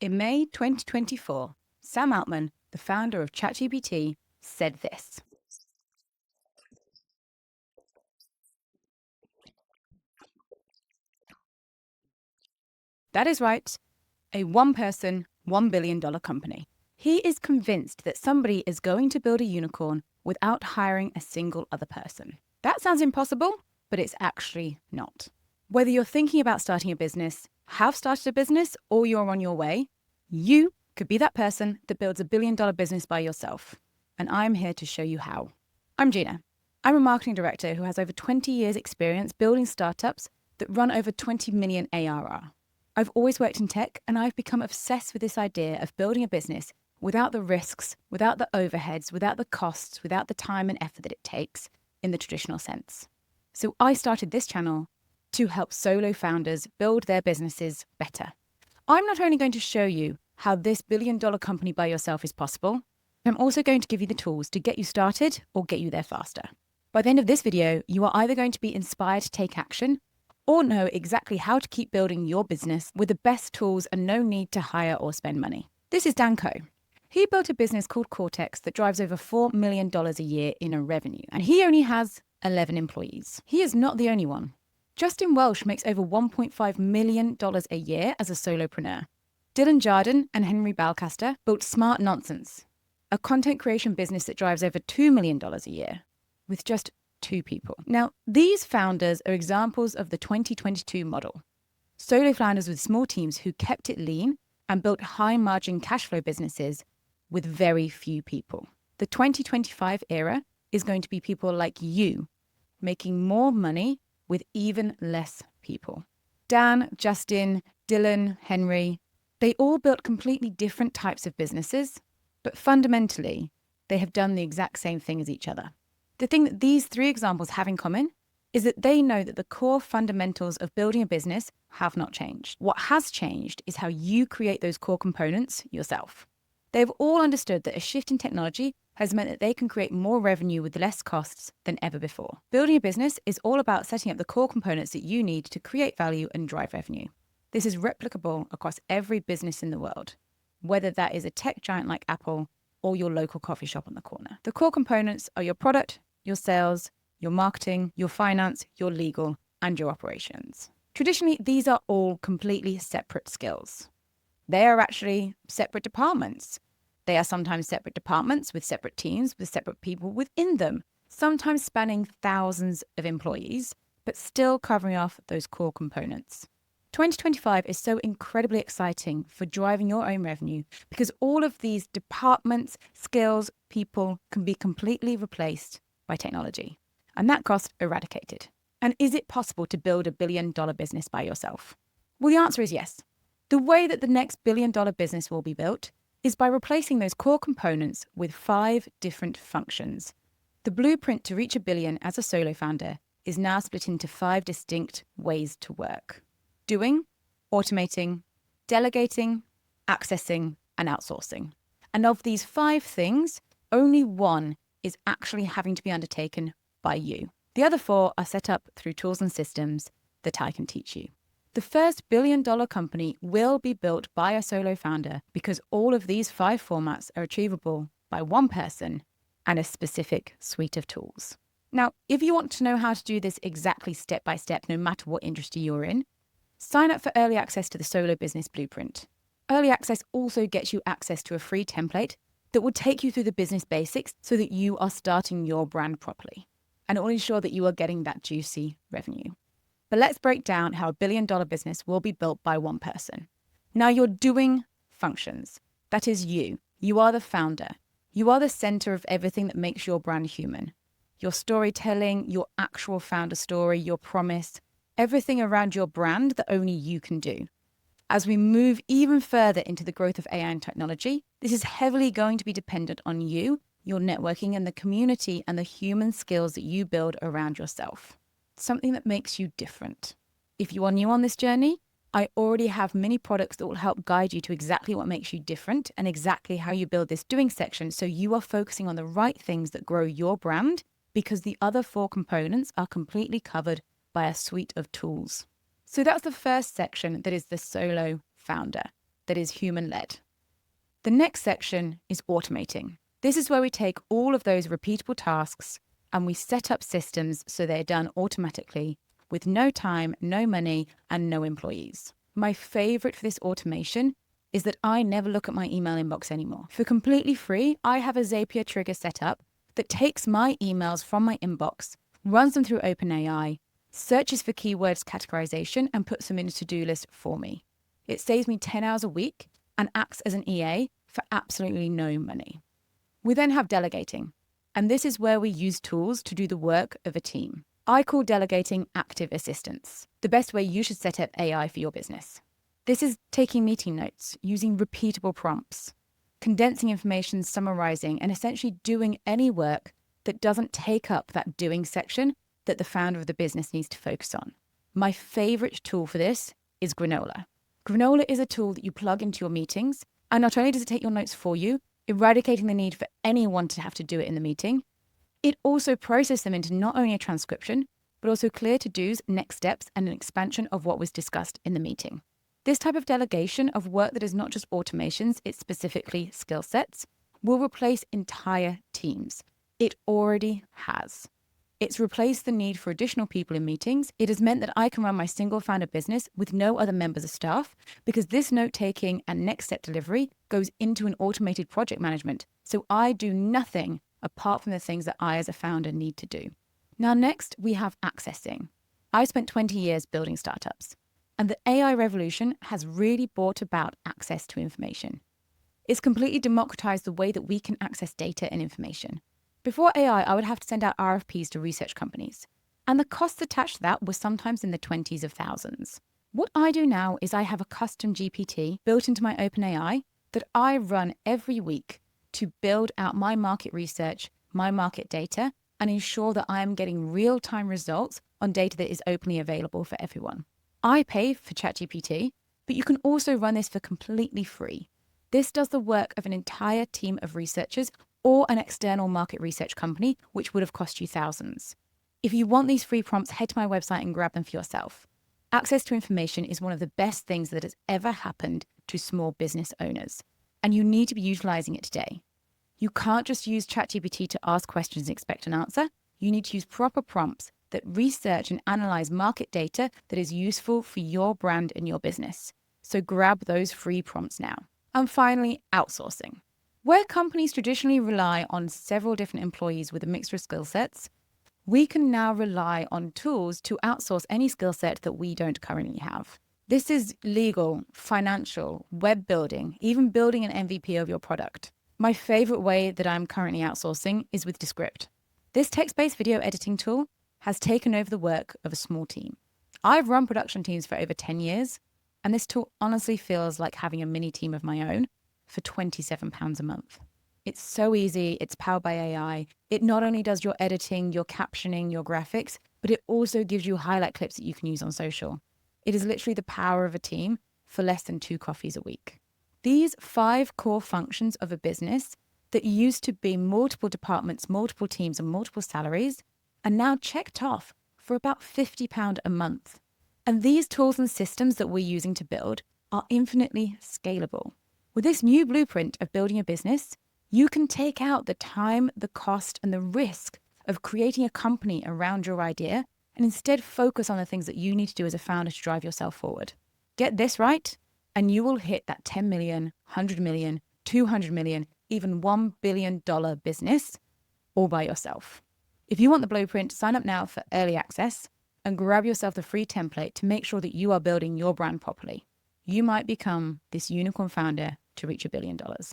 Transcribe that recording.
In May 2024, Sam Altman, the founder of ChatGPT, said this. That is right, a one-person, $1 billion company. He is convinced that somebody is going to build a unicorn without hiring a single other person. That sounds impossible, but it's actually not. Whether you're thinking about starting a business, have started a business, or you're on your way, you could be that person that builds $1 billion business by yourself. And I'm here to show you how. I'm Gina. I'm a marketing director who has over 20 years experience building startups that run over 20 million ARR. I've always worked in tech, and I've become obsessed with this idea of building a business without the risks, without the overheads, without the costs, without the time and effort that it takes in the traditional sense. So I started this channel to help solo founders build their businesses better. I'm not only going to show you how this billion-dollar company by yourself is possible, I'm also going to give you the tools to get you started or get you there faster. By the end of this video, you are either going to be inspired to take action or know exactly how to keep building your business with the best tools and no need to hire or spend money. This is Dan Coe. He built a business called Cortex that drives over $4 million a year in a revenue, and he only has 11 employees. He is not the only one. Justin Welsh makes over $1.5 million a year as a solopreneur. Dylan Jardin and Henry Balcaster built Smart Nonsense, a content creation business that drives over $2 million a year with just 2 people. Now, these founders are examples of the 2022 model. Solo founders with small teams who kept it lean and built high-margin cash flow businesses with very few people. The 2025 era is going to be people like you making more money with even less people. Dan, Justin, Dylan, Henry, they all built completely different types of businesses, but fundamentally, they have done the exact same thing as each other. The thing that these 3 examples have in common is that they know that the core fundamentals of building a business have not changed. What has changed is how you create those core components yourself. They've all understood that a shift in technology has meant that they can create more revenue with less costs than ever before. Building a business is all about setting up the core components that you need to create value and drive revenue. This is replicable across every business in the world, whether that is a tech giant like Apple or your local coffee shop on the corner. The core components are your product, your sales, your marketing, your finance, your legal, and your operations. Traditionally, these are all completely separate skills. They are actually separate departments. They are sometimes separate departments with separate teams, with separate people within them, sometimes spanning thousands of employees, but still covering off those core components. 2025 is so incredibly exciting for driving your own revenue because all of these departments, skills, people can be completely replaced by technology, and that cost eradicated. And is it possible to build $1 billion business by yourself? Well, the answer is yes. The way that the next $1 billion business will be built is by replacing those core components with 5 different functions. The blueprint to reach $1 billion as a solo founder is now split into 5 distinct ways to work: doing, automating, delegating, accessing, and outsourcing. And of these 5 things, only one is actually having to be undertaken by you. The other 4 are set up through tools and systems that I can teach you. The first $1 billion company will be built by a solo founder because all of these 5 formats are achievable by one person and a specific suite of tools. Now, if you want to know how to do this exactly step by step, no matter what industry you're in, sign up for early access to the Solo Business Blueprint. Early access also gets you access to a free template that will take you through the business basics so that you are starting your brand properly. And it will ensure that you are getting that juicy revenue. But let's break down how $1 billion business will be built by one person. Now, your doing functions. That is you. You are the founder. You are the center of everything that makes your brand human. Your storytelling, your actual founder story, your promise, everything around your brand that only you can do. As we move even further into the growth of AI and technology, this is heavily going to be dependent on you, your networking, and the community and the human skills that you build around yourself. Something that makes you different. If you are new on this journey, I already have many products that will help guide you to exactly what makes you different and exactly how you build this doing section so you are focusing on the right things that grow your brand because the other 4 components are completely covered by a suite of tools. So that's the first section that is the solo founder. that is human-led. The next section is automating. This is where we take all of those repeatable tasks and we set up systems so they're done automatically with no time, no money, and no employees. My favorite for this automation is that I never look at my email inbox anymore. For completely free, I have a Zapier trigger set up that takes my emails from my inbox, runs them through OpenAI, searches for keywords categorization, and puts them in a to-do list for me. It saves me 10 hours a week and acts as an EA for absolutely no money. We then have delegating, and this is where we use tools to do the work of a team. I call delegating active assistance, the best way you should set up AI for your business. This is taking meeting notes, using repeatable prompts, condensing information, summarizing, and essentially doing any work that doesn't take up that doing section that the founder of the business needs to focus on. My favorite tool for this is Granola. Granola is a tool that you plug into your meetings, and not only does it take your notes for you, eradicating the need for anyone to have to do it in the meeting, it also processes them into not only a transcription, but also clear to-dos, next steps, and an expansion of what was discussed in the meeting. This type of delegation of work that is not just automations, it's specifically skill sets, will replace entire teams. It already has. It's replaced the need for additional people in meetings. It has meant that I can run my single founder business with no other members of staff because this note-taking and next step delivery goes into an automated project management. So I do nothing apart from the things that I as a founder need to do. Now, next we have accessing. I spent 20 years building startups, and the AI revolution has really brought about access to information. It's completely democratized the way that we can access data and information. Before AI, I would have to send out RFPs to research companies, and the costs attached to that were sometimes in the 20s of thousands. What I do now is I have a custom GPT built into my OpenAI that I run every week to build out my market research, my market data, and ensure that I am getting real-time results on data that is openly available for everyone. I pay for ChatGPT, but you can also run this for completely free. This does the work of an entire team of researchers or an external market research company, which would have cost you thousands. If you want these free prompts, head to my website and grab them for yourself. Access to information is one of the best things that has ever happened to small business owners, and you need to be utilizing it today. You can't just use ChatGPT to ask questions and expect an answer. You need to use proper prompts that research and analyze market data that is useful for your brand and your business. So grab those free prompts now. And finally, outsourcing. Where companies traditionally rely on several different employees with a mixture of skill sets, we can now rely on tools to outsource any skill set that we don't currently have. This is legal, financial, web building, even building an MVP of your product. My favorite way that I'm currently outsourcing is with Descript. This text-based video editing tool has taken over the work of a small team. I've run production teams for over 10 years, and this tool honestly feels like having a mini team of my own for £27 a month. It's so easy, it's powered by AI. It not only does your editing, your captioning, your graphics, but it also gives you highlight clips that you can use on social. It is literally the power of a team for less than 2 coffees a week. These 5 core functions of a business that used to be multiple departments, multiple teams, and multiple salaries are now checked off for about £50 a month. And these tools and systems that we're using to build are infinitely scalable. With this new blueprint of building a business, you can take out the time, the cost, and the risk of creating a company around your idea and instead focus on the things that you need to do as a founder to drive yourself forward. Get this right, and you will hit that 10 million, 100 million, 200 million, even $1 billion business all by yourself. If you want the blueprint, sign up now for early access and grab yourself the free template to make sure that you are building your brand properly. You might become this unicorn founder to reach $1 billion.